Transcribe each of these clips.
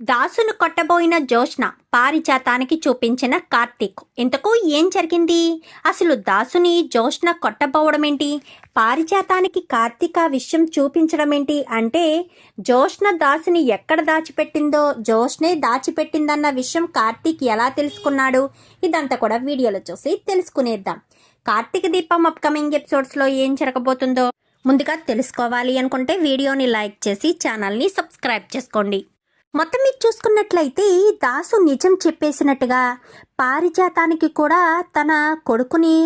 దాసును కొట్టబోయిన జోష్న పారిజాతానికి చూపించిన కార్తీక్. ఇంతకు ఏం జరిగింది? అసలు దాసుని జోష్న కొట్టబోవడం ఏంటి? పారిజాతానికి కార్తీక్ ఆ విషయం చూపించడం ఏంటి అంటే, జోష్న దాసుని ఎక్కడ దాచిపెట్టిందో జోష్నే దాచిపెట్టిందన్న విషయం కార్తీక్ ఎలా తెలుసుకున్నాడు? ఇదంతా కూడా వీడియోలో చూసి తెలుసుకునేద్దాం. కార్తీక దీపం అప్కమింగ్ ఎపిసోడ్స్లో ఏం జరగబోతుందో ముందుగా తెలుసుకోవాలి అనుకుంటే వీడియోని లైక్ చేసి ఛానల్ని సబ్స్క్రైబ్ చేసుకోండి. మొత్తం మీరు చూసుకున్నట్లయితే దాసు నిజం చెప్పేసినట్టుగా పారిజాతానికి కూడా తన కొడుకుని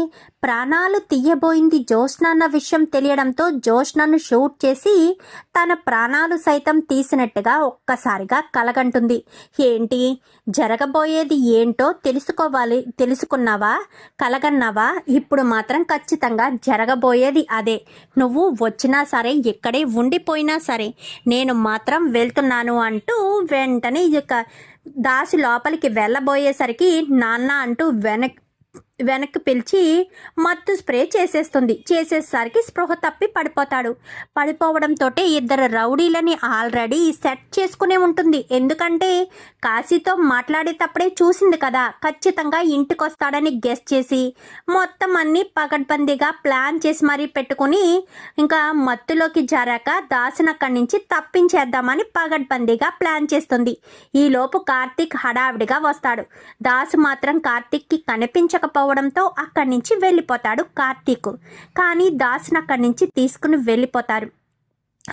ప్రాణాలు తీయబోయింది జోష్న అన్న విషయం తెలియడంతో జోష్నను షూట్ చేసి తన ప్రాణాలు సైతం తీసినట్టుగా ఒక్కసారిగా కలగంటుంది. ఏంటి జరగబోయేది ఏంటో తెలుసుకున్నావా, కలగన్నావా? ఇప్పుడు మాత్రం ఖచ్చితంగా జరగబోయేది అదే. నువ్వు వచ్చినా సరే ఇక్కడే ఉండిపోయినా సరే నేను మాత్రం వెళ్తున్నాను అంటూ వెంటనే దాసి లోపలికి వెళ్ళబోయేసరికి నాన్న అంటూ వెనక్కి పిలిచి మత్తు స్ప్రే చేసేసరికి స్పృహ తప్పి పడిపోవడంతో ఇద్దరు రౌడీలని ఆల్రెడీ సెట్ చేసుకునే ఉంటుంది. ఎందుకంటే కాశీతో మాట్లాడేటప్పుడే చూసింది కదా, ఖచ్చితంగా ఇంటికి వస్తాడని గెస్ చేసి మొత్తం అన్ని పకడ్బందీగా ప్లాన్ చేసి మరీ పెట్టుకుని ఇంకా మత్తులోకి జారాక దాసుని అక్కడి నుంచి తప్పించేద్దామని పకడ్బందీగా ప్లాన్ చేస్తుంది. ఈలోపు కార్తీక్ హడావిడిగా వస్తాడు. దాసు మాత్రం కార్తీక్కి కనిపించకపోవడంతో అక్కడి నుంచి వెళ్ళిపోతాడు కార్తీక్. కానీ దాసుని అక్కడి నుంచి తీసుకుని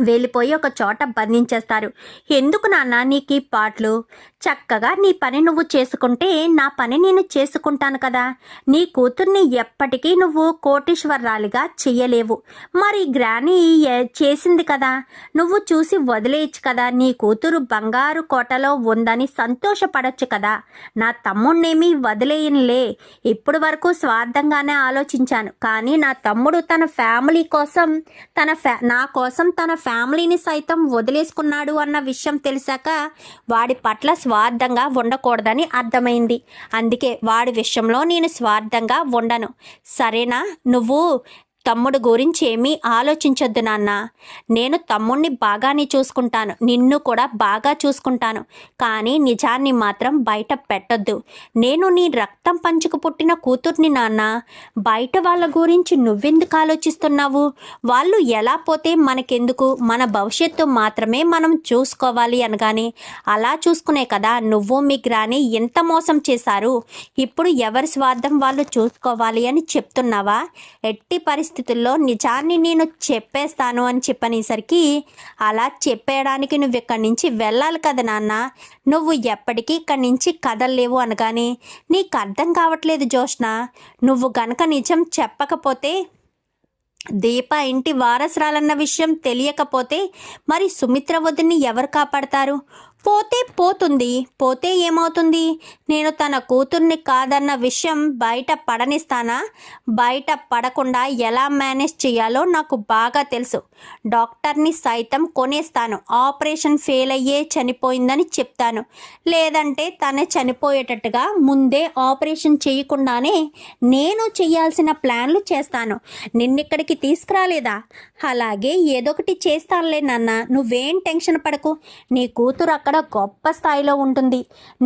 వెళ్ళిపోయి ఒక చోట బంధించేస్తారు. ఎందుకు నాన్న నీకు ఈ పాటలు? చక్కగా నీ పని నువ్వు చేసుకుంటే నా పని నేను చేసుకుంటాను కదా. నీ కూతుర్ని ఎప్పటికీ నువ్వు కోటీశ్వరరాలిగా చెయ్యలేవు. మరి గ్రాని చేసింది కదా, నువ్వు చూసి వదిలేయచ్చు కదా. నీ కూతురు బంగారు కోటలో ఉందని సంతోషపడచ్చు కదా. నా తమ్ముడినేమీ వదిలేయనులే. ఇప్పుడు వరకు స్వార్థంగానే ఆలోచించాను, కానీ నా తమ్ముడు తన ఫ్యామిలీ కోసం నా కోసం తన ఫ్యామిలీని సైతం వదిలేసుకున్నాడు అన్న విషయం తెలిసాక వాడి పట్ల స్వార్థంగా ఉండకూడదని అర్థమైంది. అందుకే వాడి విషయంలో నేను స్వార్థంగా ఉండను. సరేనా? నువ్వు తమ్ముడు గురించి ఏమీ ఆలోచించొద్దు నాన్న. నేను తమ్ముడిని బాగానే చూసుకుంటాను, నిన్ను కూడా బాగా చూసుకుంటాను. కానీ నిజాన్ని మాత్రం బయట పెట్టొద్దు. నేను నీ రక్తం పంచుకు పుట్టిన కూతుర్ని నాన్న. బయట వాళ్ళ గురించి నువ్వెందుకు ఆలోచిస్తున్నావు? వాళ్ళు ఎలా పోతే మనకెందుకు? మన భవిష్యత్తు మాత్రమే మనం చూసుకోవాలి అనగానే అలా చూసుకునే కదా నువ్వు మీ గ్రాని ఎంత మోసం చేశారు. ఇప్పుడు ఎవరి స్వార్థం వాళ్ళు చూసుకోవాలి అని చెప్తున్నావా? ఎట్టి పరిస్థితుల్లో నిజాన్ని నేను చెప్పేస్తాను అని చెప్పనేసరికి, అలా చెప్పేయడానికి నువ్వు ఇక్కడి నుంచి వెళ్ళాలి కదా నాన్న. నువ్వు ఎప్పటికీ ఇక్కడి నుంచి కదలలేవు అనగానే నీకు అర్థం కావట్లేదు జోష్న. నువ్వు గనక నిజం చెప్పకపోతే, దీప ఇంటి వారసురాలన్న విషయం తెలియకపోతే మరి సుమిత్ర వదిని ఎవరు కాపాడతారు? పోతే పోతుంది, పోతే ఏమవుతుంది? నేను తన కూతుర్ని కాదన్న విషయం బయట పడనిస్తానా? బయట పడకుండా ఎలా మేనేజ్ చేయాలో నాకు బాగా తెలుసు. డాక్టర్ని సైతం కొనేస్తాను. ఆపరేషన్ ఫెయిల్ అయ్యే చనిపోయిందని చెప్తాను. లేదంటే తనే చనిపోయేటట్టుగా ముందే ఆపరేషన్ చేయకుండానే నేను చేయాల్సిన ప్లాన్లు చేస్తాను. నిన్నిక్కడికి తీసుకురాలేదా? అలాగే ఏదొకటి చేస్తానులే నాన్న, నువ్వేం టెన్షన్ పడకు. నీ కూతురు అక్కడ గొప్ప స్థాయిలో ఉంటుంది.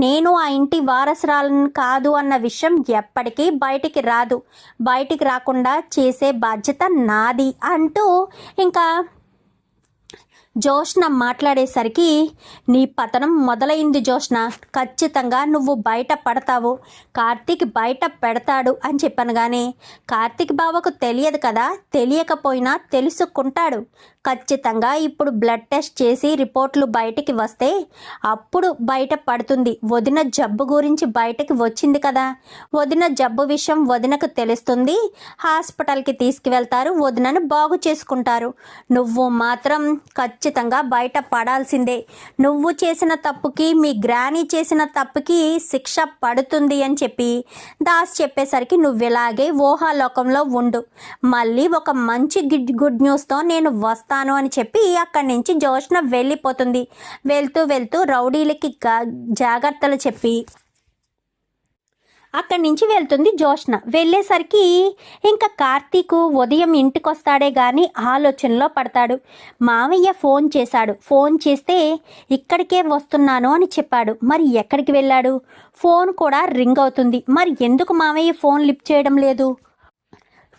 నేను ఆ ఇంటి వారసురాలను కాదు అన్న విషయం ఎప్పటికీ బయటికి రాకుండా చేసే బాధ్యత నాది అంటూ ఇంకా జోష్న మాట్లాడేసరికి, నీ పతనం మొదలైంది జోష్న. ఖచ్చితంగా నువ్వు బయట పడతావు, కార్తీక్ బయట పెడతాడు అని చెప్పనగానే కార్తీక్ బావకు తెలియదు కదా, తెలియకపోయినా తెలుసుకుంటాడు. ఖచ్చితంగా ఇప్పుడు బ్లడ్ టెస్ట్ చేసి రిపోర్ట్లు బయటికి వస్తే అప్పుడు బయట పడుతుంది. వదిన జబ్బు గురించి బయటకి వచ్చింది కదా, వదిన జబ్బు విషయం వదినకు తెలుస్తుంది. హాస్పిటల్కి తీసుకువెళ్తారు, వదినను బాగు చేసుకుంటారు. నువ్వు మాత్రం ఖచ్చితంగా బయట పడాల్సిందే. నువ్వు చేసిన తప్పుకి, మీ గ్రాని చేసిన తప్పుకి శిక్ష పడుతుంది అని చెప్పి దాస్ చెప్పేసరికి నువ్వు ఇలాగే ఊహాలోకంలో ఉండు. మళ్ళీ ఒక మంచి గుడ్ న్యూస్తో నేను వస్తాను అని చెప్పి అక్కడి నుంచి జోష్న వెళ్ళిపోతుంది. వెళ్తూ రౌడీలకి జాగ్రత్తలు చెప్పి అక్కడి నుంచి వెళ్తుంది జోష్న. వెళ్ళేసరికి ఇంకా కార్తీక్ ఉదయం ఇంటికి వస్తాడే గాని ఆలోచనలో పడతాడు. మావయ్య ఫోన్ చేశాడు. ఫోన్ చేస్తే ఇక్కడికే వస్తున్నాను అని చెప్పాడు. మరి ఎక్కడికి వెళ్ళాడు? ఫోన్ కూడా రింగ్ అవుతుంది. మరి ఎందుకు మావయ్య ఫోన్ లిఫ్ట్ చేయడం లేదు?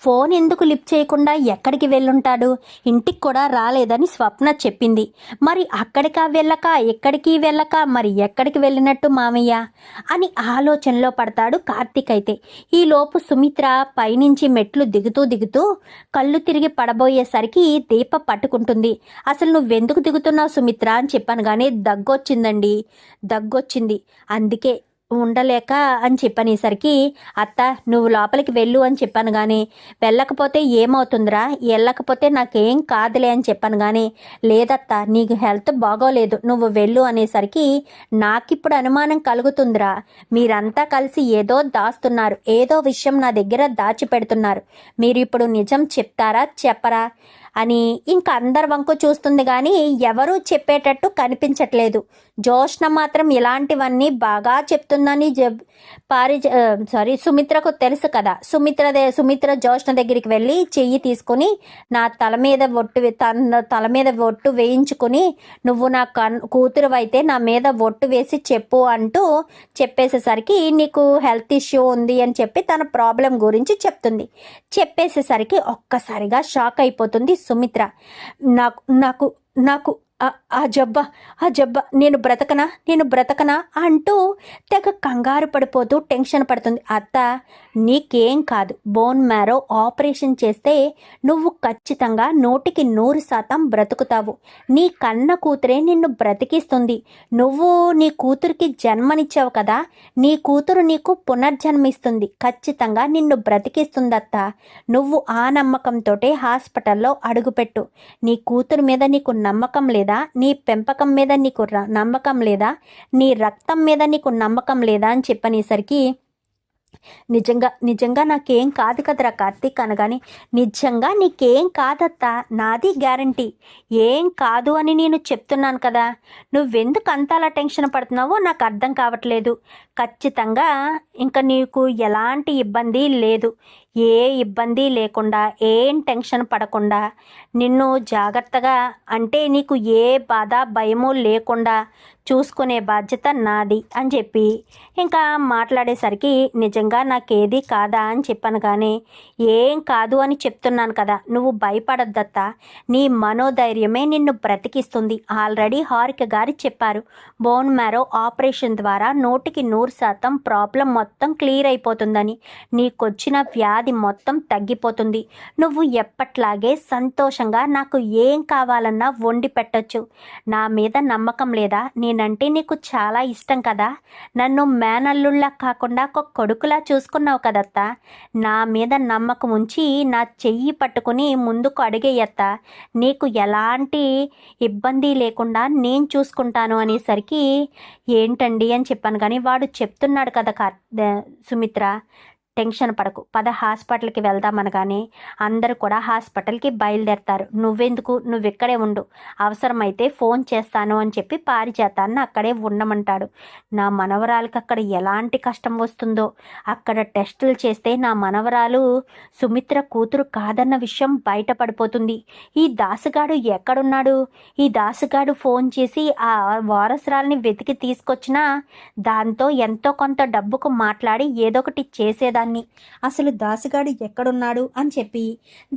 ఫోన్ ఎందుకు లిఫ్ట్ చేయకుండా ఎక్కడికి వెళ్ళుంటాడు? ఇంటికి కూడా రాలేదని స్వప్న చెప్పింది. మరి అక్కడికా వెళ్ళక ఎక్కడికి వెళ్ళక మరి ఎక్కడికి వెళ్ళినట్టు మామయ్య అని ఆలోచనలో పడతాడు కార్తీక్. అయితే ఈలోపు సుమిత్ర పైనుంచి మెట్లు దిగుతూ దిగుతూ కళ్ళు తిరిగి పడబోయేసరికి దీప పట్టుకుంటుంది. అసలు నువ్వెందుకు దిగుతున్నావు సుమిత్ర అని చెప్పాను కానీ దగ్గొచ్చిందండి, దగ్గొచ్చింది, అందుకే ఉండలేక అని చెప్పనేసరికి అత్త నువ్వు లోపలికి వెళ్ళు అని చెప్పాను కానీ వెళ్ళకపోతే ఏమవుతుందిరా, వెళ్ళకపోతే నాకేం కాదులే అని చెప్పాను కానీ లేదత్త నీకు హెల్త్ బాగోలేదు నువ్వు వెళ్ళు అనేసరికి నాకిప్పుడు అనుమానం కలుగుతుందిరా. మీరంతా కలిసి ఏదో దాస్తున్నారు, ఏదో విషయం నా దగ్గర దాచిపెడుతున్నారు. మీరు ఇప్పుడు నిజం చెప్తారా చెప్పరా అని ఇంక అందరి వంకు చూస్తుంది కానీ ఎవరూ చెప్పేటట్టు కనిపించట్లేదు. జోష్న మాత్రం ఇలాంటివన్నీ బాగా చెప్తుందని సుమిత్రకు తెలుసు కదా. సుమిత్ర జోష్న దగ్గరికి వెళ్ళి చెయ్యి తీసుకుని నా తల మీద ఒట్టు వేయించుకుని నువ్వు నా కూతురు అయితే నా మీద ఒట్టు వేసి చెప్పు అంటూ చెప్పేసేసరికి నీకు హెల్త్ ఇష్యూ ఉంది అని చెప్పి తన ప్రాబ్లం గురించి చెప్తుంది. చెప్పేసేసరికి ఒక్కసారిగా షాక్ అయిపోతుంది సుమిత్ర. నాకు నాకు నాకు ఆ జబ్బ నేను బ్రతకనా అంటూ తెగ కంగారు పడిపోతూ టెన్షన్ పడుతుంది. అత్త నీకేం కాదు, బోన్ మ్యారో ఆపరేషన్ చేస్తే నువ్వు ఖచ్చితంగా 100% బ్రతుకుతావు. నీ కన్న కూతురే నిన్ను బ్రతికిస్తుంది. నువ్వు నీ కూతురికి జన్మనిచ్చావు కదా, నీ కూతురు నీకు పునర్జన్మిస్తుంది, ఖచ్చితంగా నిన్ను బ్రతికిస్తుంది అత్త. నువ్వు ఆ నమ్మకంతోటే హాస్పిటల్లో అడుగుపెట్టు. నీ కూతురు మీద నీకు నమ్మకం లేదా? నీ పెంపకం మీద నీకు నమ్మకం లేదా? నీ రక్తం మీద నీకు నమ్మకం లేదా అని చెప్పనేసరికి నిజంగా నాకేం కాదు కదరా కార్తీక్ అనగానే నిజంగా నీకేం కాదత్తా, నాది గ్యారంటీ, ఏం కాదు అని నేను చెప్తున్నాను కదా. నువ్వెందుకు అంతలా టెన్షన్ పడుతున్నావో నాకు అర్థం కావట్లేదు. ఖచ్చితంగా ఇంకా నీకు ఎలాంటి ఇబ్బంది లేదు. ఏ ఇబ్బంది లేకుండా ఏం టెన్షన్ పడకుండా నిన్ను జాగ్రత్తగా అంటే నీకు ఏ బాధ భయము లేకుండా చూసుకునే బాధ్యత నాది అని చెప్పి ఇంకా మాట్లాడేసరికి నిజంగా నాకేది కాదా అని చెప్పాను కానీ ఏం కాదు అని చెప్తున్నాను కదా, నువ్వు భయపడొద్దత్తా, నీ మనోధైర్యమే నిన్ను బ్రతికిస్తుంది. ఆల్రెడీ హారిక గారు చెప్పారు, బోన్ మ్యారో ఆపరేషన్ ద్వారా 100% ప్రాబ్లం మొత్తం క్లియర్ అయిపోతుందని, నీకొచ్చిన వ్యాధి మొత్తం తగ్గిపోతుంది. నువ్వు ఎప్పట్లాగే సంతోషంగా నాకు ఏం కావాలన్నా వండి పెట్టచ్చు. నా మీద నమ్మకం లేదా? నేనంటే నీకు చాలా ఇష్టం కదా, నన్ను మేనల్లుళ్ళ కాకుండా ఒక కొడుకులా చూసుకున్నావు కదత్తా. నా మీద నమ్మకం ఉంచి నా చెయ్యి పట్టుకుని ముందుకు అడిగేయత్తా, నీకు ఎలాంటి ఇబ్బంది లేకుండా నేను చూసుకుంటాను అనేసరికి ఏంటండి అని చెప్పాను కానీ వాడు చెప్తున్నాడు కదా సుమిత్ర టెన్షన్ పడకు, పద హాస్పిటల్కి వెళ్దామనగానే అందరూ కూడా హాస్పిటల్కి బయలుదేరతారు. నువ్వెందుకు, నువ్వు ఇక్కడే ఉండు, అవసరమైతే ఫోన్ చేస్తాను అని చెప్పి పారిజాతాన్ని అక్కడే ఉండమంటాడు. నా మనవరాలకి అక్కడ ఎలాంటి కష్టం వస్తుందో, అక్కడ టెస్టులు చేస్తే నా మనవరాలు సుమిత్ర కూతురు కాదన్న విషయం బయటపడిపోతుంది. ఈ దాసుగాడు ఎక్కడున్నాడు? ఈ దాసుగాడు ఫోన్ చేసి ఆ వారసురాల్ని వెతికి తీసుకొచ్చినా దాంతో ఎంతో కొంత డబ్బుకు మాట్లాడి ఏదో ఒకటి చేసేదాన్ని. అసలు దాసుగాడు ఎక్కడున్నాడు అని చెప్పి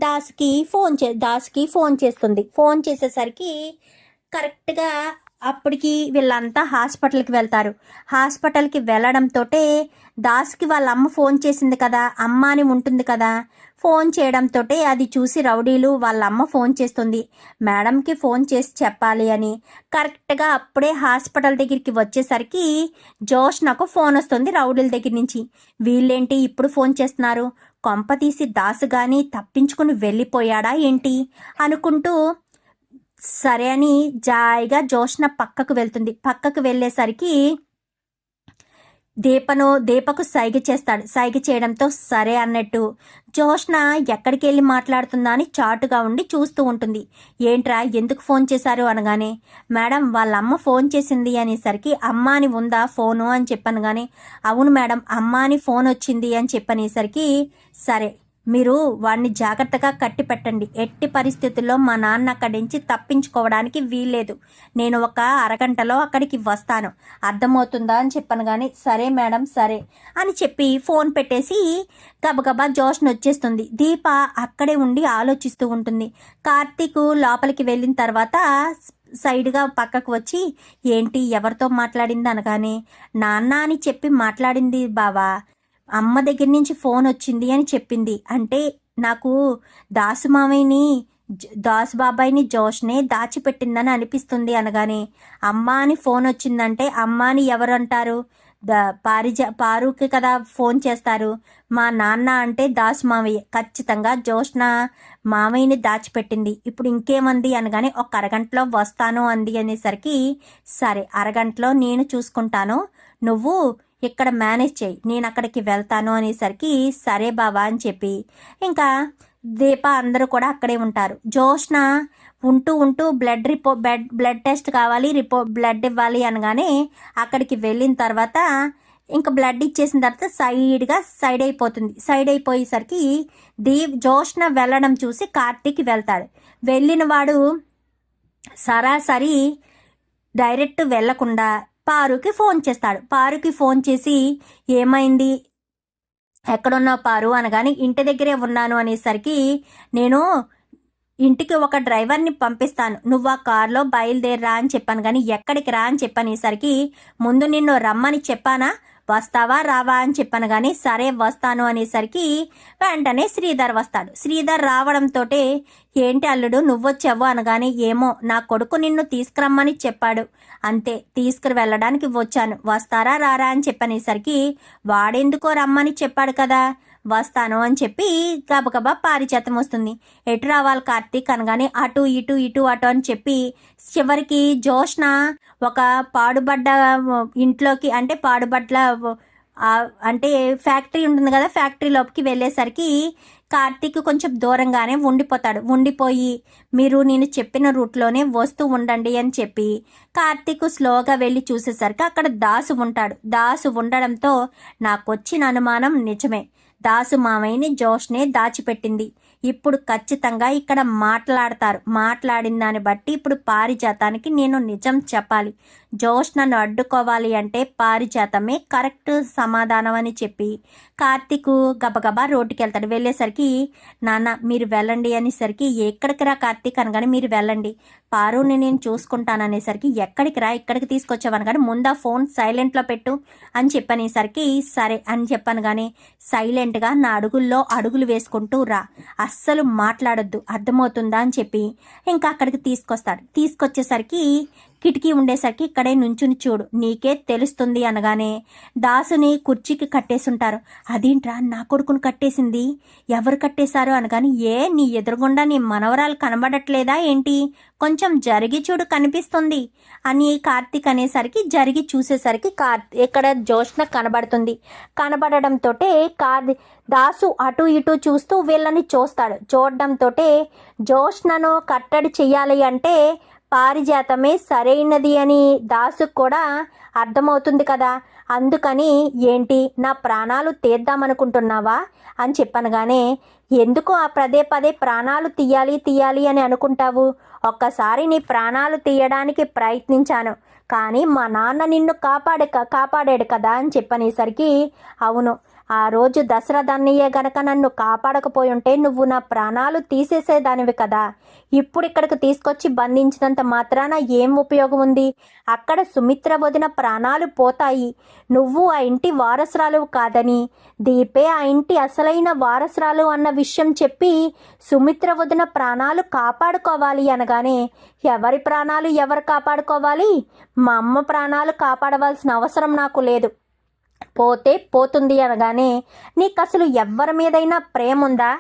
దాసుకి ఫోన్ చేస్తుంది. ఫోన్ చేసేసరికి కరెక్ట్గా అప్పటికి వీళ్ళంతా హాస్పిటల్కి వెళ్తారు. హాస్పిటల్కి వెళ్ళడంతో దాసుకి వాళ్ళ అమ్మ ఫోన్ చేసింది కదా, అమ్మ అని ఉంటుంది కదా, ఫోన్ చేయడంతో అది చూసి రౌడీలు వాళ్ళ అమ్మ ఫోన్ చేస్తుంది, మేడంకి ఫోన్ చేసి చెప్పాలి అని. కరెక్ట్గా అప్పుడే హాస్పిటల్ దగ్గరికి వచ్చేసరికి జోష్నకు ఫోన్ వస్తుంది రౌడీల దగ్గర నుంచి. వీళ్ళేంటి ఇప్పుడు ఫోన్ చేస్తున్నారు, కొంప తీసి దాసు కానీ తప్పించుకుని వెళ్ళిపోయాడా ఏంటి అనుకుంటూ సరే అని జాయిగా జోష్న పక్కకు వెళ్తుంది. పక్కకు వెళ్ళేసరికి దీపకు సైగ చేస్తాడు. సైగ చేయడంతో సరే అన్నట్టు జోష్న ఎక్కడికి వెళ్ళి మాట్లాడుతుందా అని చాటుగా ఉండి చూస్తూ ఉంటుంది. ఏంట్రా ఎందుకు ఫోన్ చేశారు అనగానే, మేడం వాళ్ళ అమ్మ ఫోన్ చేసింది అనేసరికి, అమ్మ అని ఉందా ఫోను అని చెప్పాను. కానీ అవును మేడం అమ్మ అని ఫోన్ వచ్చింది అని చెప్పనేసరికి, సరే మీరు వాడిని జాగ్రత్తగా కట్టి పెట్టండి. ఎట్టి పరిస్థితుల్లో మా నాన్న అక్కడి నుంచి తప్పించుకోవడానికి వీల్లేదు. నేను ఒక అరగంటలో అక్కడికి వస్తాను, అర్థమవుతుందా అని చెప్పాను. కానీ సరే మేడం సరే అని చెప్పి ఫోన్ పెట్టేసి గబగబా జోష్న వచ్చేస్తుంది. దీప అక్కడే ఉండి ఆలోచిస్తూ ఉంటుంది. కార్తీక్ లోపలికి వెళ్ళిన తర్వాత సైడ్గా పక్కకు వచ్చి, ఏంటి ఎవరితో మాట్లాడింది అనగానే, నాన్న అని చెప్పి మాట్లాడింది బావా, అమ్మ దగ్గర నుంచి ఫోన్ వచ్చింది అని చెప్పింది. అంటే నాకు దాసు మామయ్యని దాసు బాబాయిని జోష్నే దాచిపెట్టిందని అనిపిస్తుంది అనగానే, అమ్మ అని ఫోన్ వచ్చిందంటే అమ్మ అని ఎవరు అంటారు? పారుకి కదా ఫోన్ చేస్తారు. మా నాన్న అంటే దాసు మామయ్య. ఖచ్చితంగా జోష్న మామయ్యని దాచిపెట్టింది. ఇప్పుడు ఇంకేమంది అనగానే, ఒక అరగంటలో వస్తాను అంది అనేసరికి, సరే అరగంటలో నేను చూసుకుంటాను, నువ్వు ఇక్కడ మేనేజ్ చేయి, నేను అక్కడికి వెళ్తాను అనేసరికి, సరే బావా అని చెప్పి ఇంకా దీప అందరూ కూడా అక్కడే ఉంటారు. జోష్న ఉంటూ బ్లడ్ టెస్ట్ కావాలి, బ్లడ్ ఇవ్వాలి అనగానే అక్కడికి వెళ్ళిన తర్వాత ఇంకా బ్లడ్ ఇచ్చేసిన తర్వాత సైడ్ అయిపోతుంది. సైడ్ అయిపోయేసరికి జోష్న వెళ్ళడం చూసి కార్తీక్ వెళ్తాడు. వెళ్ళిన వాడు సరాసరి డైరెక్ట్ వెళ్లకుండా పారుకి ఫోన్ చేస్తాడు. పారుకి ఫోన్ చేసి, ఏమైంది ఎక్కడున్నావు పారు అనగానే, ఇంటి దగ్గరే ఉన్నాను అనేసరికి, నేను ఇంటికి ఒక డ్రైవర్ని పంపిస్తాను, నువ్వు ఆ కారులో బయలుదేరరా అని చెప్పాను. కానీ ఎక్కడికి రా అని చెప్పనేసరికి, ముందు నిన్ను రమ్మని చెప్పానా, వస్తావా రావా అని చెప్పాను. కానీ సరే వస్తాను అనేసరికి వెంటనే శ్రీధర్ వస్తాడు. శ్రీధర్ రావడంతో, ఏంటి అల్లుడు నువ్వొచ్చావు అనగానే, ఏమో నా కొడుకు నిన్ను తీసుకురమ్మని చెప్పాడు, అంతే తీసుకుని వెళ్ళడానికి వచ్చాను, వస్తారా రారా అని చెప్పనేసరికి, వాడెందుకో రమ్మని చెప్పాడు కదా, వస్తాను అని చెప్పి గబగబా పారిజాతం వస్తుంది. ఎటు రావాలి కార్తీక్ అనగానే, అటు ఇటు అని చెప్పి చివరికి జోష్న ఒక పాడుబడ్డ ఇంట్లోకి, అంటే పాడుబడ్డ అంటే ఫ్యాక్టరీ ఉంటుంది కదా, ఫ్యాక్టరీ లోపలికి వెళ్ళేసరికి కార్తీక్ కొంచెం దూరంగానే ఉండిపోయి, మీరు నేను చెప్పిన రూట్లోనే వస్తూ ఉండండి అని చెప్పి కార్తీక్ స్లోగా వెళ్ళి చూసేసరికి అక్కడ దాసు ఉంటాడు. దాసు ఉండడంతో నాకు వచ్చిన అనుమానం నిజమే, దాసు మామయ్యని జోష్నే దాచిపెట్టింది. ఇప్పుడు ఖచ్చితంగా ఇక్కడ మాట్లాడిన దాన్ని బట్టి ఇప్పుడు పారిజాతానికి నేను నిజం చెప్పాలి. జోష్ నన్ను అడ్డుకోవాలి అంటే పారిజాతమే కరెక్ట్ సమాధానం అని చెప్పి కార్తీక్ గబగబా రోడ్డుకి వెళ్తాడు. వెళ్ళేసరికి, నాన్న మీరు వెళ్ళండి అనేసరికి, ఎక్కడికి రా కార్తీక్ అనగానే, మీరు వెళ్ళండి పారుని నేను చూసుకుంటాను అనేసరికి, ఎక్కడికి రా ఇక్కడికి తీసుకొచ్చావని కానీ, ముందా ఫోన్ సైలెంట్లో పెట్టు అని చెప్పనేసరికి, సరే అని చెప్పాను. కానీ సైలెంట్గా నా అడుగుల్లో అడుగులు వేసుకుంటూ రా, అస్సలు మాట్లాడొద్దు, అర్థమవుతుందా అని చెప్పి ఇంకా అక్కడికి తీసుకొచ్చేసరికి కిటికీ ఉండేసరికి, ఇక్కడే నుంచుని చూడు నీకే తెలుస్తుంది అనగానే, దాసుని కుర్చీకి కట్టేసుంటారు. అదేంట్రా నా కొడుకుని కట్టేసింది, ఎవరు కట్టేశారు అనగాని, నీ ఎదురుగుండా నీ మనవరాలు కనబడట్లేదా ఏంటి, కొంచెం జరిగి చూడు కనిపిస్తుంది అని కార్తీక్ అనేసరికి, జరిగి చూసేసరికి ఇక్కడ జోష్న కనబడడంతో దాసు అటు ఇటు చూస్తూ వీళ్ళని చూడడంతో జోష్నను కట్టడి చెయ్యాలి అంటే పారిజాతమే సరైనది అని దాసుకు కూడా అర్థమవుతుంది కదా. అందుకని, ఏంటి నా ప్రాణాలు తీద్దామనుకుంటున్నావా అని చెప్పనగానే, ఎందుకు ఆ పదే ప్రాణాలు తీయాలి అని అనుకుంటావు, ఒక్కసారి నీ ప్రాణాలు తీయడానికి ప్రయత్నించాను, కానీ మా నాన్న నిన్ను కాపాడాడు కదా అని చెప్పనేసరికి, అవును ఆ రోజు దసరా అన్నయ్య గనక నన్ను కాపాడకపోయి ఉంటే నువ్వు నా ప్రాణాలు తీసేసేదానివి కదా, ఇప్పుడు ఇక్కడికి తీసుకొచ్చి బంధించినంత మాత్రాన ఏం ఉపయోగం ఉంది, అక్కడ సుమిత్ర వదిన ప్రాణాలు పోతాయి, నువ్వు ఆ ఇంటి వారసురాలు కాదని, దీపే ఆ ఇంటి అసలైన వారసురాలు అన్న విషయం చెప్పి సుమిత్ర వదిన ప్రాణాలు కాపాడుకోవాలి అనగానే, ఎవరి ప్రాణాలు ఎవరు కాపాడుకోవాలి, మా అమ్మ ప్రాణాలు కాపాడవలసిన అవసరం నాకు లేదు, పోతుంది అనగానే, నీకు అసలు ఎవరి మీదైనా ప్రేమ ఉందా,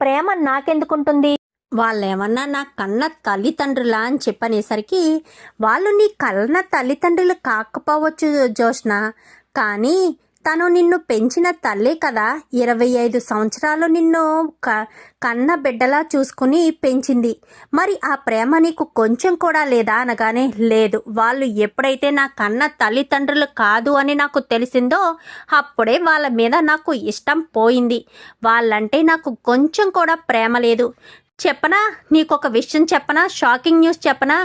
ప్రేమ నాకెందుకుంటుంది, వాళ్ళేమన్నా నా కన్న తల్లిదండ్రులా అని చెప్పనేసరికి, వాళ్ళు నీ కన్న తల్లిదండ్రులు కాకపోవచ్చు జోష్న, కానీ తను నిన్ను పెంచిన తల్లే కదా, 25 సంవత్సరాలు నిన్ను కన్న బిడ్డలా చూసుకుని పెంచింది. మరి ఆ ప్రేమ నీకు కొంచెం కూడా లేదా అనగానే, లేదు, వాళ్ళు ఎప్పుడైతే నా కన్న తల్లిదండ్రులు కాదు అని నాకు తెలిసిందో అప్పుడే వాళ్ళ మీద నాకు ఇష్టం పోయింది. వాళ్ళంటే నాకు కొంచెం కూడా ప్రేమ లేదు. చెప్పనా, నీకొక విషయం చెప్పనా, షాకింగ్ న్యూస్ చెప్పనా,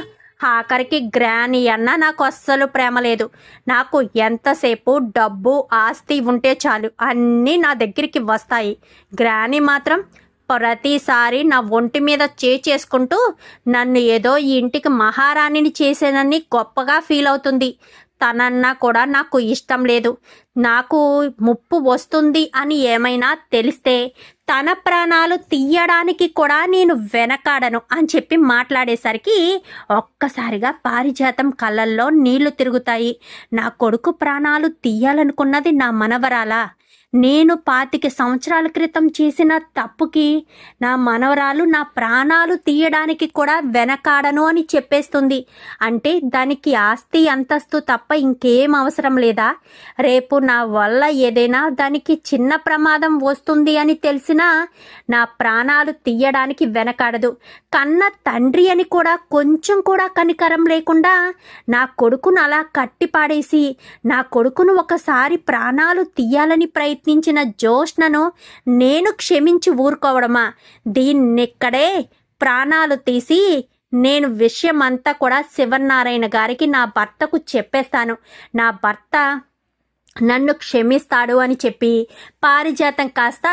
ఆఖరికి గ్రాని అన్న నాకు అస్సలు ప్రేమ లేదు. నాకు ఎంతసేపు డబ్బు ఆస్తి ఉంటే చాలు, అన్నీ నా దగ్గరికి వస్తాయి. గ్రాని మాత్రం ప్రతిసారి నా ఒంటి మీద చేసుకుంటూ నన్ను ఏదో ఈ ఇంటికి మహారాణిని చేసేనని గొప్పగా ఫీల్ అవుతుంది. తనన్నా కూడా నాకు ఇష్టం లేదు. నాకు ముప్పు వస్తుంది అని ఏమైనా తెలిస్తే తన ప్రాణాలు తీయడానికి కూడా నేను వెనకాడను అని చెప్పి మాట్లాడేసరికి ఒక్కసారిగా పారిజాతం కళ్ళల్లో నీళ్లు తిరుగుతాయి. నా కొడుకు ప్రాణాలు తీయాలనుకున్నది నా మనవరాలా? నేను 25 సంవత్సరాల క్రితం చేసిన తప్పుకి నా మనవరాలు నా ప్రాణాలు తీయడానికి కూడా వెనకాడను అని చెప్పేస్తుంది. అంటే దానికి ఆస్తి అంతస్తు తప్ప ఇంకేం అవసరం లేదా? రేపు నా వల్ల ఏదైనా దానికి చిన్న ప్రమాదం వస్తుంది అని తెలిసినా నా ప్రాణాలు తీయడానికి వెనకాడదు. కన్న తండ్రి అని కూడా కొంచెం కూడా కనికరం లేకుండా నా కొడుకును అలా కట్టిపాడేసి నా కొడుకును ఒకసారి ప్రాణాలు తీయాలని ప్రయత్నించిన జోష్నను నేను క్షమించి ఊరుకోవడమా? దీన్నిక్కడే ప్రాణాలు తీసి నేను విషయం అంతా కూడా శివనారాయణ గారికి, నా భర్తకు చెప్పేస్తాను. నా భర్త నన్ను క్షమిస్తాడు అని చెప్పి పారిజాతం కాస్త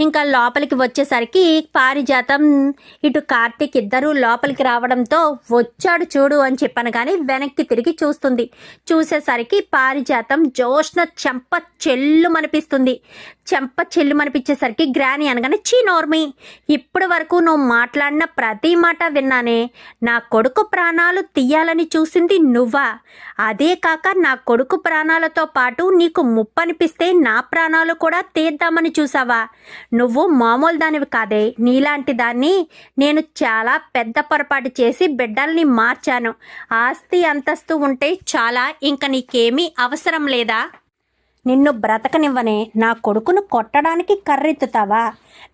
ఇంకా లోపలికి వచ్చేసరికి పారిజాతం ఇటు కార్తీక్ ఇద్దరు లోపలికి రావడంతో వచ్చాడు చూడు అని చెప్పాను కానీ వెనక్కి తిరిగి చూస్తుంది. చూసేసరికి పారిజాతం జోష్న చెంప చెల్లుమనిపిస్తుంది. చెంప చెల్లుమనిపించేసరికి గ్రాని అనగానే, చీ నోర్మి, ఇప్పటి వరకు నువ్వు మాట్లాడిన ప్రతి మాట విన్నానే. నా కొడుకు ప్రాణాలు తీయాలని చూసింది నువ్వా? అదే కాక నా కొడుకు ప్రాణాలతో పాటు నీకు ముప్పనిపిస్తే నా ప్రాణాలు కూడా తీద్దామని చూసావా? నువ్వు మామూలు దానివి కాదే. నీలాంటి దాన్ని నేను చాలా పెద్ద పొరపాటు చేసి బిడ్డల్ని మార్చాను. ఆస్తి అంతస్తు ఉంటే చాలా, ఇంక నీకేమీ అవసరం లేదా? నిన్ను బ్రతకనివ్వనే. నా కొడుకును కొట్టడానికి కర్రెత్తుతావా?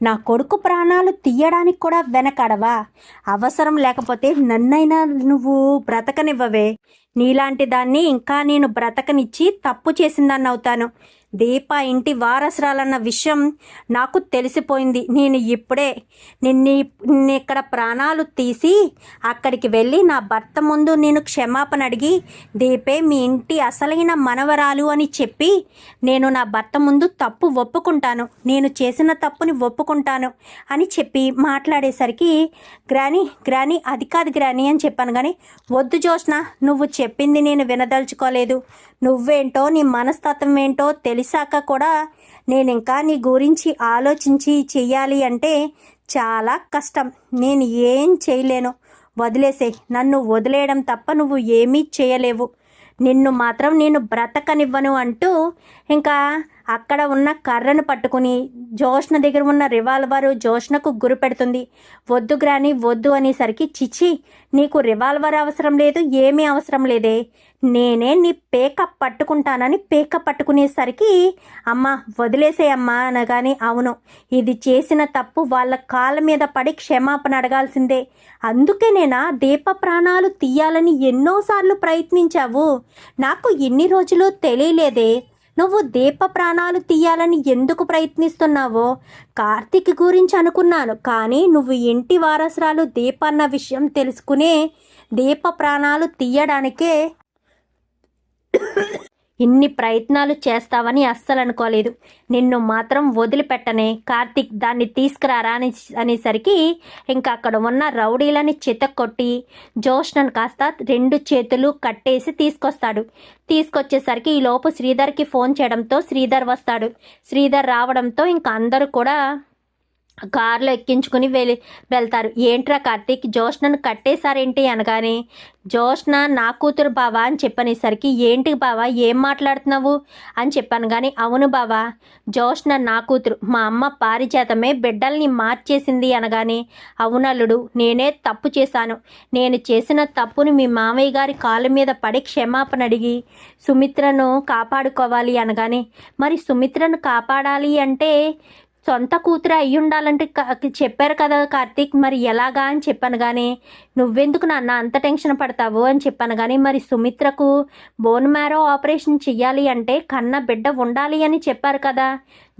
నా కొడుకు ప్రాణాలు తీయడానికి కూడా వెనకాడవా? అవసరం లేకపోతే నన్నైనా నువ్వు బ్రతకనివ్వవే. నీలాంటి దాన్ని ఇంకా నేను బ్రతకనిచ్చి తప్పు చేసిందాన్ని అవుతాను. దీప ఇంటి వారసురాలన్న విషయం నాకు తెలిసిపోయింది. నేను ఇప్పుడే ఇక్కడ ప్రాణాలు తీసి అక్కడికి వెళ్ళి నా భర్త ముందు నేను క్షమాపణ అడిగి, దీపే మీ ఇంటి అసలైన మనవరాలు అని చెప్పి నేను నా భర్త ముందు తప్పు ఒప్పుకుంటాను, నేను చేసిన తప్పుని ఒప్పుకుంటాను అని చెప్పి మాట్లాడేసరికి గ్రాని అది కాదు గ్రాని అని చెప్పాను. కానీ వద్దు జోష్న, నువ్వు చెప్పింది నేను వినదలుచుకోలేదు. నువ్వేంటో నీ మనస్తత్వం ఏంటో తెలిసాక కూడా నేను ఇంకా నీ గురించి ఆలోచించి చెయ్యాలి అంటే చాలా కష్టం. నేను ఏం చేయలేను. వదిలేసే. నన్ను వదిలేయడం తప్ప నువ్వు ఏమీ చేయలేవు. నిన్ను మాత్రం నేను బ్రతకనివ్వను అంటూ ఇంకా అక్కడ ఉన్న కర్రను పట్టుకుని జోష్న దగ్గర ఉన్న రివాల్వర్ జోష్నకు గురి పెడుతుంది. వద్దు గ్రాని వద్దు అనేసరికి, చిచి, నీకు రివాల్వర్ అవసరం లేదు, ఏమీ అవసరం లేదే. నేనే నీ పేక పట్టుకుంటానని పేక పట్టుకునేసరికి, అమ్మ వదిలేసే అమ్మా అనగానే, అవును, ఇది చేసిన తప్పు వాళ్ళ కాళ్ళ మీద పడి క్షమాపణ అడగాల్సిందే. అందుకే నేనా దీప ప్రాణాలు తీయాలని ఎన్నోసార్లు ప్రయత్నించావు. నాకు ఇన్ని రోజులు తెలియలేదే నువ్వు దీప ప్రాణాలు తీయాలని ఎందుకు ప్రయత్నిస్తున్నావో. కార్తీక్ గురించి అనుకున్నాను, కానీ నువ్వు ఇంటి వారసురాలు దీప అన్న విషయం తెలుసుకునే దీప ప్రాణాలు తీయడానికే ఇన్ని ప్రయత్నాలు చేస్తావని అస్సలు అనుకోలేదు. నిన్ను మాత్రం వదిలిపెట్టనే. కార్తీక్ దాన్ని తీసుకురారా అనేసరికి ఇంకా అక్కడ ఉన్న రౌడీలని చితక్కొట్టి జోష్నను కాస్త 2 చేతులు కట్టేసి తీసుకొచ్చేసరికి ఈలోపు శ్రీధర్కి ఫోన్ చేయడంతో శ్రీధర్ వస్తాడు. శ్రీధర్ రావడంతో ఇంకా అందరూ కూడా కారులో ఎక్కించుకుని వెళ్తారు. ఏంట్రా కార్తీక్, జోష్నను కట్టేశారేంటి అనగానే, జోష్న నా కూతురు బావా అని చెప్పనేసరికి, ఏంటి బావా ఏం మాట్లాడుతున్నావు అని చెప్పాను. కానీ అవును బావా, జోష్న నా కూతురు, మా అమ్మ పారిజాతమే బిడ్డల్ని మార్చేసింది అనగానే, అవునల్లుడు, నేనే తప్పు చేశాను. నేను చేసిన తప్పుని మీ మామయ్య గారి కాళ్ళ మీద పడి క్షమాపణ అడిగి సుమిత్రను కాపాడుకోవాలి అనగానే, మరి సుమిత్రను కాపాడాలి అంటే సొంత కూతురు అయ్యి ఉండాలంటే చెప్పారు కదా కార్తీక్, మరి ఎలాగా అని చెప్పాను. కానీ నువ్వెందుకు నాన్న అంత టెన్షన్ పడతావు అని చెప్పాను. కానీ మరి సుమిత్రకు బోన్ మ్యారో ఆపరేషన్ చెయ్యాలి అంటే కన్న బిడ్డ ఉండాలి అని చెప్పారు కదా.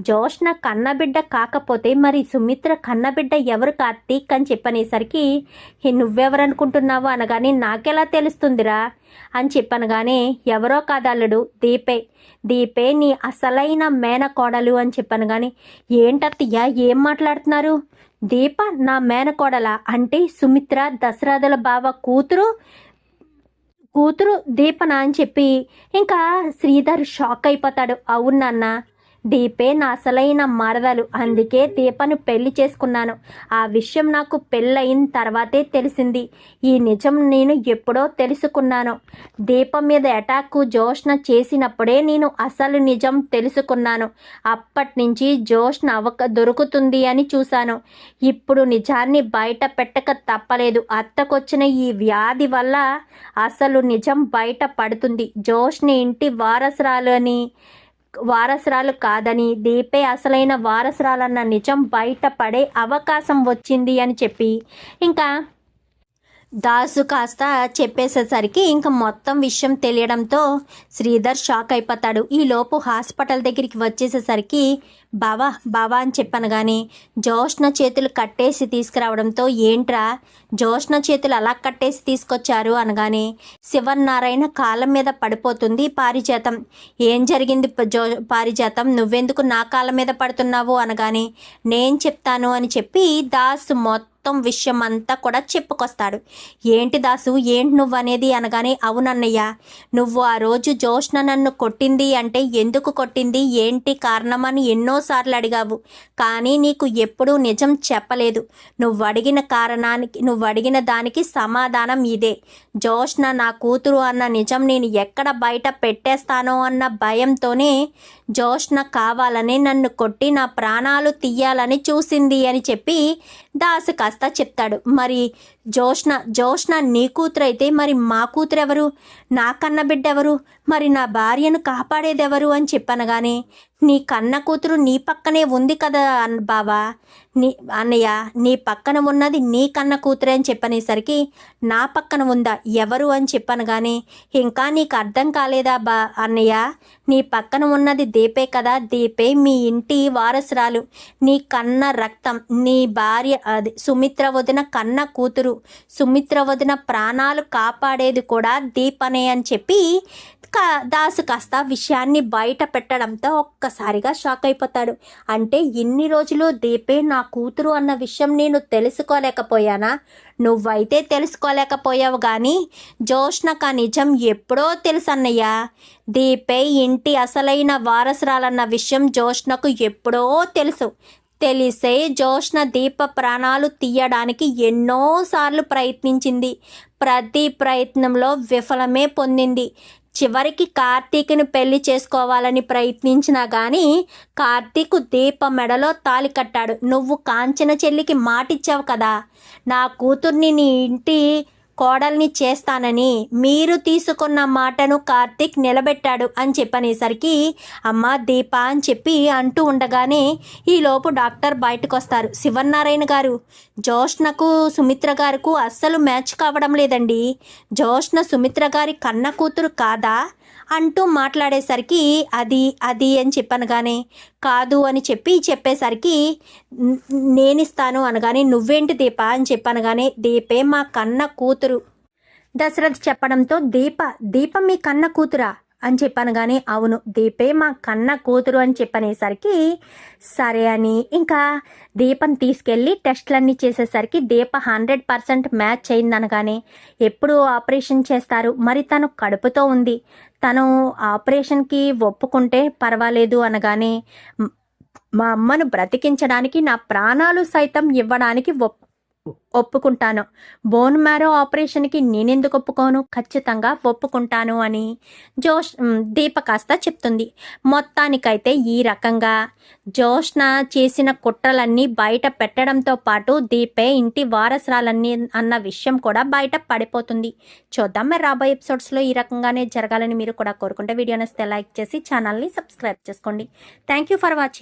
జోష్న కన్నబిడ్డ కాకపోతే మరి సుమిత్ర కన్నబిడ్డ ఎవరు కార్తీక్ అని చెప్పనేసరికి, నువ్వెవరనుకుంటున్నావు అనగానే, నాకెలా తెలుస్తుందిరా అని చెప్పాను. కానీ ఎవరో కాదల్లుడు, దీపే నీ అసలైన మేనకోడలు అని చెప్పాను. కానీ ఏంటత్తయ్య ఏం మాట్లాడుతున్నారు, దీప నా మేనకోడల అంటే సుమిత్ర దశరథుల బావ కూతురు దీపన అని చెప్పి ఇంకా శ్రీధర్ షాక్ అయిపోతాడు. అవునన్న, దీపే నా అసలైన మరదలు, అందుకే దీపను పెళ్లి చేసుకున్నాను. ఆ విషయం నాకు పెళ్ళయిన తర్వాతే తెలిసింది. ఈ నిజం నేను ఎప్పుడో తెలుసుకున్నాను. దీపం మీద అటాక్ జోష్న చేసినప్పుడే నేను అసలు నిజం తెలుసుకున్నాను. అప్పటి నుంచి జోష్న దొరుకుతుంది అని చూశాను. ఇప్పుడు నిజాన్ని బయట పెట్టక తప్పలేదు. అత్తకొచ్చిన ఈ వ్యాధి వల్ల అసలు నిజం బయట పడుతుంది. జోష్ని ఇంటి వారసురాలు కాదని, దీపే అసలైన వారసురాలన్న నిజం బయటపడే అవకాశం వచ్చింది అని చెప్పి ఇంకా దాసు కాస్త చెప్పేసేసరికి ఇంకా మొత్తం విషయం తెలియడంతో శ్రీధర్ షాక్ అయిపోతాడు. ఈలోపు హాస్పిటల్ దగ్గరికి వచ్చేసేసరికి బావా అని చెప్పాను. కానీ జోష్న చేతులు కట్టేసి తీసుకురావడంతో, ఏంట్రా జోష్న చేతులు అలా కట్టేసి తీసుకొచ్చారు అనగానే, శివనారాయణ కాళ్ళ మీద పడిపోతుంది పారిజాతం. ఏం జరిగింది పారిజాతం, నువ్వెందుకు నా కాళ్ళ మీద పడుతున్నావు అనగానే, నేను చెప్తాను అని చెప్పి దాసు మొత్తం విషయం అంతా కూడా చెప్పుకొస్తాడు. ఏంటి దాసు, ఏంటి నువ్వు అనేది అనగానే, అవునన్నయ్య, నువ్వు ఆ రోజు జోష్న నన్ను కొట్టింది అంటే ఎందుకు కొట్టింది, ఏంటి కారణం అని ఎన్నోసార్లు అడిగావు. కానీ నీకు ఎప్పుడూ నిజం చెప్పలేదు. నువ్వు అడిగిన దానికి సమాధానం ఇదే. జోష్న నా కూతురు అన్న నిజం నేను ఎక్కడ బయట పెట్టేస్తానో అన్న భయంతోనే జోష్న కావాలని నన్ను కొట్టి నా ప్రాణాలు తీయాలని చూసింది అని చెప్పి దాసు కాస్త చెప్తాడు. మరి జోష్న నీ కూతురు అయితే మరి మా కూతురు ఎవరు, నా కన్న బిడ్డ ఎవరు, మరి నా భార్యను కాపాడేదెవరు అని చెప్పనగానే, నీ కన్న కూతురు నీ పక్కనే ఉంది కదా బావా, అన్నయ్య నీ పక్కన ఉన్నది నీ కన్న కూతురే అని చెప్పనేసరికి, నా పక్కన ఉందా ఎవరు అని చెప్పాను. కానీ ఇంకా నీకు అర్థం కాలేదా అన్నయ్య, నీ పక్కన ఉన్నది దీపే కదా, దీపే మీ ఇంటి వారసురాలు, నీ కన్న రక్తం, నీ భార్య అది సుమిత్ర వదిన కన్న కూతురు, సుమిత్ర వదిన ప్రాణాలు కాపాడేది కూడా దీపనే అని చెప్పి దాసు కాస్త విషయాన్ని బయట పెట్టడంతో ఒక్కసారిగా షాక్ అయిపోతాడు. అంటే ఇన్ని రోజులు దీపే నా కూతురు అన్న విషయం నేను తెలుసుకోలేకపోయానా, నువ్వైతే తెలుసుకోలేకపోయావు. కానీ జోష్నకు ఆ నిజం ఎప్పుడో తెలుసన్నయ్యా. దీపే ఇంటి అసలైన వారసురాలన్న విషయం జోష్నకు ఎప్పుడో తెలిసే జోష్న దీప ప్రాణాలు తీయడానికి ఎన్నోసార్లు ప్రయత్నించింది. ప్రతి ప్రయత్నంలో విఫలమే పొందింది. చివరికి కార్తీక్ని పెళ్లి చేసుకోవాలని ప్రయత్నించినా కానీ కార్తీక్ దీప మెడలో తాళి కట్టాడు. నువ్వు కాంచన చెల్లికి మాటిచ్చావు కదా, నా కూతుర్ని నీ ఇంటి కోడల్ని చేస్తానని, మీరు తీసుకున్న మాటను కార్తీక్ నిలబెట్టాడు అని చెప్పనేసరికి, అమ్మ దీప అని చెప్పి అంటూ ఉండగానే ఈలోపు డాక్టర్ బయటకు వస్తారు. శివనారాయణ గారు, జోష్నకు సుమిత్ర గారికి అస్సలు మ్యాచ్ కావడం లేదండి, జోష్న సుమిత్ర గారి కన్న కూతురు కాదా అంటూ మాట్లాడేసరికి, అది అని చెప్పనగానే, కాదు అని చెప్పేసరికి, నేనిస్తాను అనగానే, నువ్వేంటి దీప అని చెప్పనగానే, దీపే మా కన్న కూతురు దశరథ్ చెప్పడంతో, దీప మీ కన్న కూతురా అని చెప్పాను. కానీ అవును, దీపే మా కన్న కూతురు అని చెప్పనేసరికి సరే అని ఇంకా దీపని తీసుకెళ్ళి టెస్ట్లన్నీ చేసేసరికి దీప 100% మ్యాచ్ అయిందనగానే, ఎప్పుడు ఆపరేషన్ చేస్తారు, మరి తను కడుపుతో ఉంది, తను ఆపరేషన్కి ఒప్పుకుంటే పర్వాలేదు అనగానే, మా అమ్మను బ్రతికించడానికి నా ప్రాణాలు సైతం ఇవ్వడానికి ఒప్పుకుంటాను. బోన్ మ్యారో ఆపరేషన్కి నేనెందుకు ఒప్పుకోను, ఖచ్చితంగా ఒప్పుకుంటాను అని దీప కాస్త చెప్తుంది. మొత్తానికైతే ఈ రకంగా జోష్న చేసిన కుట్రలన్నీ బయట పెట్టడంతో పాటు దీపే ఇంటి వారసురాలన్నీ అన్న విషయం కూడా బయట పడిపోతుంది. చూద్దాం మరి రాబోయే ఎపిసోడ్స్లో ఈ రకంగానే జరగాలని మీరు కూడా కోరుకుంటే వీడియో నచ్చితే లైక్ చేసి ఛానల్ని సబ్స్క్రైబ్ చేసుకోండి. Thank you for watching.